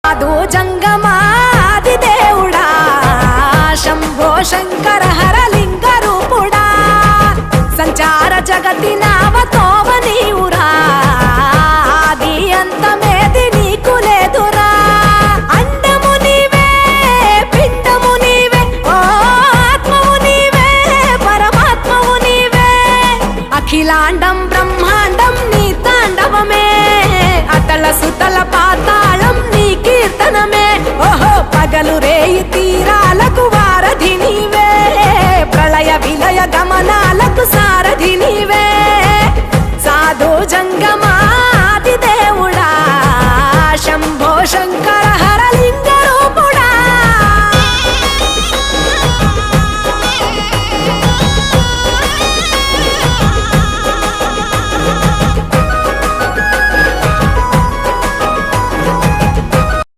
సాధు జంగమాది దేవుడా శంభో శంకర హరలింగ రూపుడా సంచార జగతి నావతోవ నీవురా ఆది అంతమేది నీకు లేదురా అండము నీవే పిండము నీవే ఓ ఆత్మవు నీవే పరమాత్మవు నీవే అఖిలాండం బ్రహ్మాండం నీ తాండవమే అతల సుతల పాతాళం నీ కీర్తనమే ఓహో పగలు రేయి తీరాలకు వారధి నీవే ప్రళయ విలయ గమనాలకు సారథి నీవే సాధు జంగ